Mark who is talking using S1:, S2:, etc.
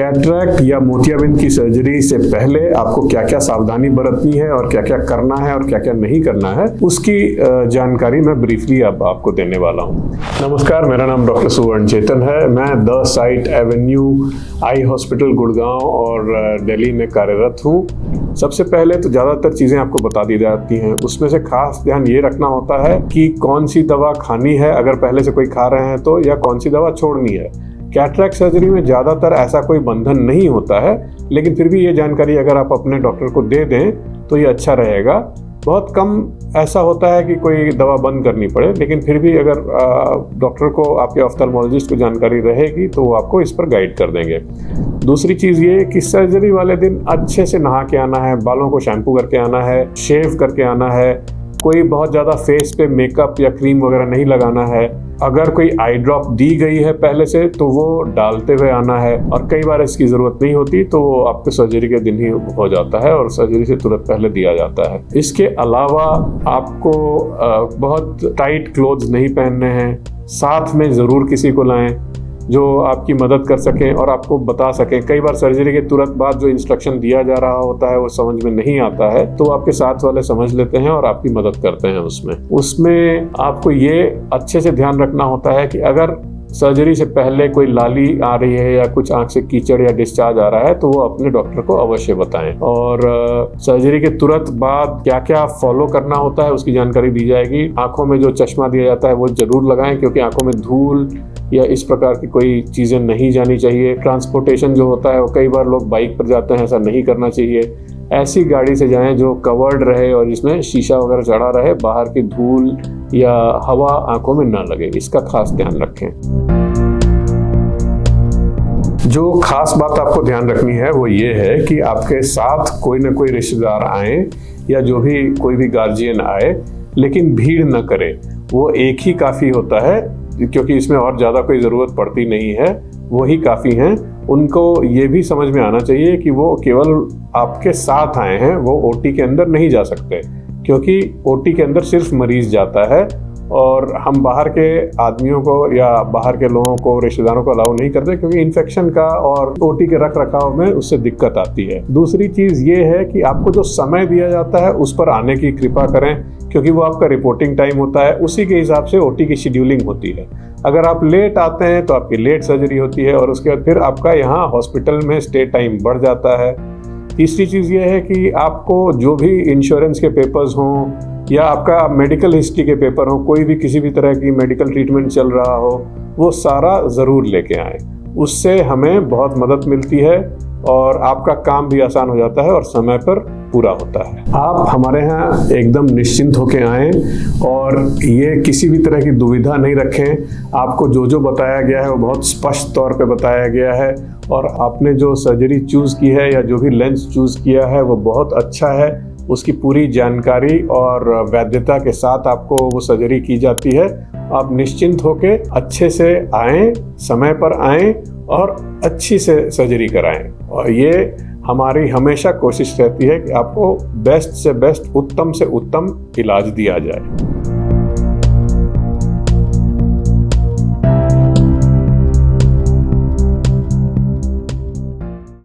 S1: Cataract या मोतियाबिंद की सर्जरी से पहले आपको क्या क्या सावधानी बरतनी है और क्या क्या करना है और क्या क्या नहीं करना है, उसकी जानकारी मैं ब्रीफली अब आपको देने वाला हूँ। नमस्कार, मेरा नाम डॉक्टर सुवर्ण चेतन है। मैं the site Avenue eye hospital Gurgaon और दिल्ली में कार्यरत हूँ। सबसे पहले तो ज़्यादातर चीज़ें आपको बता दी जाती हैं, उसमें से खास ध्यान ये रखना होता है कि कौन सी दवा खानी है अगर पहले से कोई खा रहे हैं तो, या कौन सी दवा छोड़नी है। कैटरैक्ट सर्जरी में ज़्यादातर ऐसा कोई बंधन नहीं होता है, लेकिन फिर भी ये जानकारी अगर आप अपने डॉक्टर को दे दें तो ये अच्छा रहेगा। बहुत कम ऐसा होता है कि कोई दवा बंद करनी पड़े, लेकिन फिर भी अगर डॉक्टर को, आपके ऑफ्थल्मोलॉजिस्ट को जानकारी रहेगी तो वो आपको इस पर गाइड कर देंगे। दूसरी चीज़ ये कि सर्जरी वाले दिन अच्छे से नहा के आना है, बालों को शैम्पू करके आना है, शेव करके आना है, कोई बहुत ज़्यादा फेस पे मेकअप या क्रीम वगैरह नहीं लगाना है। अगर कोई आई ड्रॉप दी गई है पहले से तो वो डालते हुए आना है, और कई बार इसकी ज़रूरत नहीं होती तो वो आपके सर्जरी के दिन ही हो जाता है और सर्जरी से तुरंत पहले दिया जाता है। इसके अलावा आपको बहुत टाइट क्लोथ्स नहीं पहनने हैं। साथ में ज़रूर किसी को लाएं जो आपकी मदद कर सकें और आपको बता सकें। कई बार सर्जरी के तुरंत बाद जो इंस्ट्रक्शन दिया जा रहा होता है वो समझ में नहीं आता है, तो आपके साथ वाले समझ लेते हैं और आपकी मदद करते हैं उसमें आपको ये अच्छे से ध्यान रखना होता है कि अगर सर्जरी से पहले कोई लाली आ रही है या कुछ आंख से कीचड़ या डिस्चार्ज आ रहा है तो वो अपने डॉक्टर को अवश्य बताएं। और सर्जरी के तुरंत बाद क्या क्या फॉलो करना होता है उसकी जानकारी दी जाएगी। आंखों में जो चश्मा दिया जाता है वो जरूर लगाएं, क्योंकि आंखों में धूल या इस प्रकार की कोई चीज़ें नहीं जानी चाहिए। ट्रांसपोर्टेशन जो होता है वो कई बार लोग बाइक पर जाते हैं, ऐसा नहीं करना चाहिए। ऐसी गाड़ी से जाएं जो कवर्ड रहे और जिसमें शीशा वगैरह चढ़ा रहे, बाहर की धूल या हवा आंखों में ना लगे, इसका खास ध्यान रखें। जो खास बात आपको ध्यान रखनी है वो ये है कि आपके साथ कोई ना कोई रिश्तेदार आए या जो भी कोई भी गार्जियन आए, लेकिन भीड़ न करे। वो एक ही काफ़ी होता है, क्योंकि इसमें और ज़्यादा कोई ज़रूरत पड़ती नहीं है, वो ही काफ़ी हैं। उनको ये भी समझ में आना चाहिए कि वो केवल आपके साथ आए हैं, वो ओटी के अंदर नहीं जा सकते, क्योंकि ओटी के अंदर सिर्फ मरीज़ जाता है और हम बाहर के आदमियों को या बाहर के लोगों को, रिश्तेदारों को अलाउ नहीं करते, क्योंकि इन्फेक्शन का और ओटी के रख रखाव में उससे दिक्कत आती है। दूसरी चीज़ ये है कि आपको जो समय दिया जाता है उस पर आने की कृपा करें, क्योंकि वो आपका रिपोर्टिंग टाइम होता है, उसी के हिसाब से ओटी की शेड्यूलिंग होती है। अगर आप लेट आते हैं तो आपकी लेट सर्जरी होती है और उसके बाद फिर आपका यहाँ हॉस्पिटल में स्टे टाइम बढ़ जाता है। तीसरी चीज़ ये है कि आपको जो भी इंश्योरेंस के पेपर्स हों या आपका मेडिकल हिस्ट्री के पेपर हो, कोई भी किसी भी तरह की मेडिकल ट्रीटमेंट चल रहा हो, वो सारा ज़रूर लेके आएँ। उससे हमें बहुत मदद मिलती है और आपका काम भी आसान हो जाता है और समय पर पूरा होता है। आप हमारे यहाँ एकदम निश्चिंत होकर आएँ और ये किसी भी तरह की दुविधा नहीं रखें। आपको जो जो बताया गया है वो बहुत स्पष्ट तौर पे बताया गया है, और आपने जो सर्जरी चूज़ की है या जो भी लेंस चूज़ किया है वो बहुत अच्छा है। उसकी पूरी जानकारी और वैधता के साथ आपको वो सर्जरी की जाती है। आप निश्चिंत होके अच्छे से आएँ, समय पर आएँ और अच्छी से सर्जरी कराएं। और ये हमारी हमेशा कोशिश रहती है कि आपको बेस्ट से बेस्ट, उत्तम से उत्तम इलाज दिया जाए।